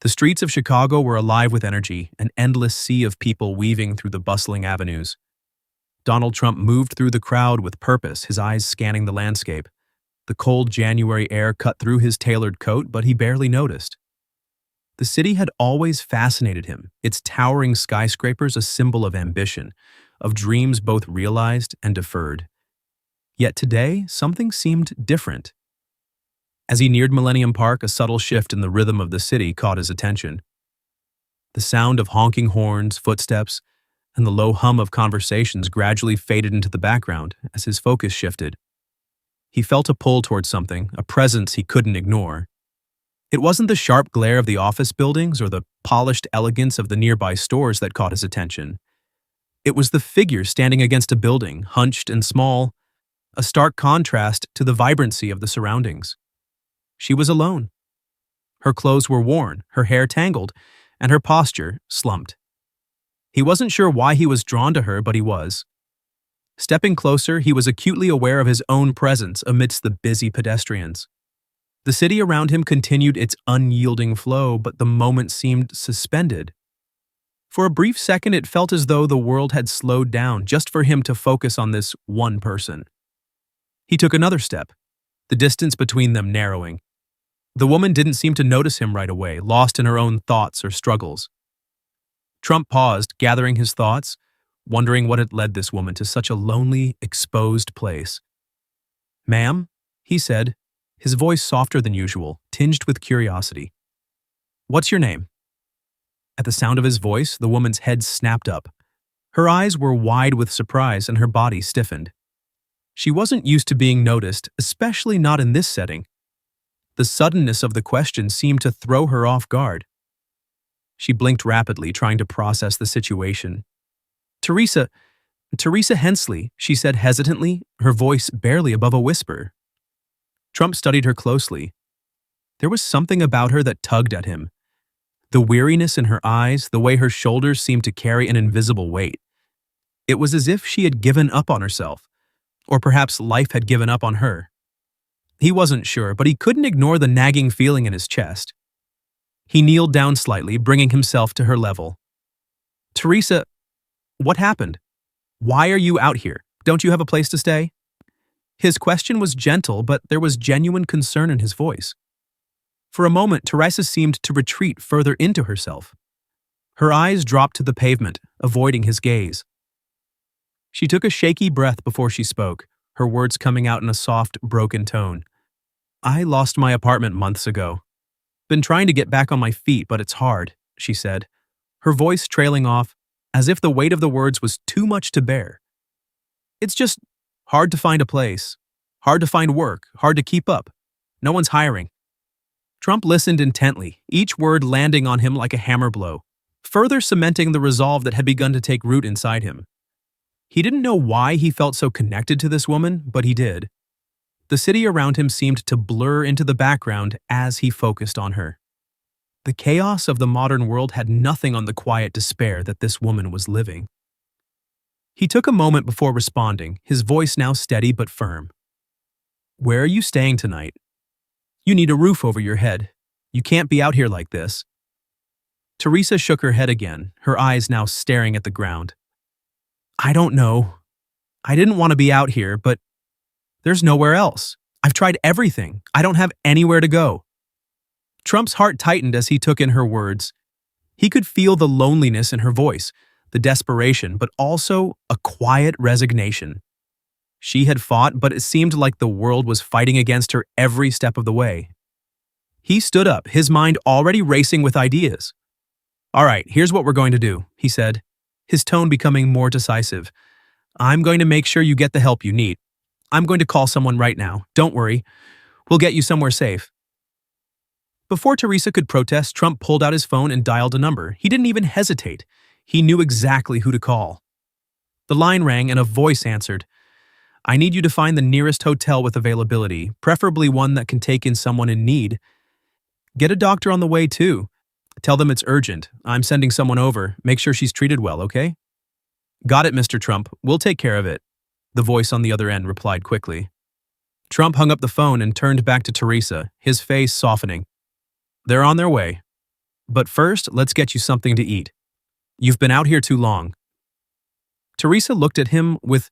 The streets of Chicago were alive with energy, an endless sea of people weaving through the bustling avenues. Donald Trump moved through the crowd with purpose, his eyes scanning the landscape. The cold January air cut through his tailored coat, but he barely noticed. The city had always fascinated him, its towering skyscrapers a symbol of ambition, of dreams both realized and deferred. Yet today, something seemed different. As he neared Millennium Park, a subtle shift in the rhythm of the city caught his attention. The sound of honking horns, footsteps, and the low hum of conversations gradually faded into the background as his focus shifted. He felt a pull towards something, a presence he couldn't ignore. It wasn't the sharp glare of the office buildings or the polished elegance of the nearby stores that caught his attention. It was the figure standing against a building, hunched and small, a stark contrast to the vibrancy of the surroundings. She was alone. Her clothes were worn, her hair tangled, and her posture slumped. He wasn't sure why he was drawn to her, but he was. Stepping closer, he was acutely aware of his own presence amidst the busy pedestrians. The city around him continued its unyielding flow, but the moment seemed suspended. For a brief second, it felt as though the world had slowed down just for him to focus on this one person. He took another step, the distance between them narrowing. The woman didn't seem to notice him right away, lost in her own thoughts or struggles. Trump paused, gathering his thoughts, wondering what had led this woman to such a lonely, exposed place. "Ma'am," he said, his voice softer than usual, tinged with curiosity. "What's your name?" At the sound of his voice, the woman's head snapped up. Her eyes were wide with surprise and her body stiffened. She wasn't used to being noticed, especially not in this setting. The suddenness of the question seemed to throw her off guard. She blinked rapidly, trying to process the situation. Teresa Hensley," she said hesitantly, her voice barely above a whisper. Trump studied her closely. There was something about her that tugged at him. The weariness in her eyes, the way her shoulders seemed to carry an invisible weight. It was as if she had given up on herself, or perhaps life had given up on her. He wasn't sure, but he couldn't ignore the nagging feeling in his chest. He kneeled down slightly, bringing himself to her level. "Teresa, what happened? Why are you out here? Don't you have a place to stay?" His question was gentle, but there was genuine concern in his voice. For a moment, Teresa seemed to retreat further into herself. Her eyes dropped to the pavement, avoiding his gaze. She took a shaky breath before she spoke, her words coming out in a soft, broken tone. "I lost my apartment months ago. Been trying to get back on my feet, but it's hard," she said, her voice trailing off, as if the weight of the words was too much to bear. "It's just hard to find a place, hard to find work, hard to keep up. No one's hiring." Trump listened intently, each word landing on him like a hammer blow, further cementing the resolve that had begun to take root inside him. He didn't know why he felt so connected to this woman, but he did. The city around him seemed to blur into the background as he focused on her. The chaos of the modern world had nothing on the quiet despair that this woman was living. He took a moment before responding, his voice now steady but firm. "Where are you staying tonight? You need a roof over your head. You can't be out here like this." Teresa shook her head again, her eyes now staring at the ground. "I don't know. I didn't want to be out here, but there's nowhere else. I've tried everything. I don't have anywhere to go." Trump's heart tightened as he took in her words. He could feel the loneliness in her voice, the desperation, but also a quiet resignation. She had fought, but it seemed like the world was fighting against her every step of the way. He stood up, his mind already racing with ideas. "All right, here's what we're going to do," he said, his tone becoming more decisive. "I'm going to make sure you get the help you need. I'm going to call someone right now. Don't worry. We'll get you somewhere safe." Before Teresa could protest, Trump pulled out his phone and dialed a number. He didn't even hesitate. He knew exactly who to call. The line rang and a voice answered. "I need you to find the nearest hotel with availability, preferably one that can take in someone in need. Get a doctor on the way, too. Tell them it's urgent. I'm sending someone over. Make sure she's treated well, okay?" "Got it, Mr. Trump. We'll take care of it," the voice on the other end replied quickly. Trump hung up the phone and turned back to Teresa, his face softening. "They're on their way. But first, let's get you something to eat. You've been out here too long. Teresa looked at him with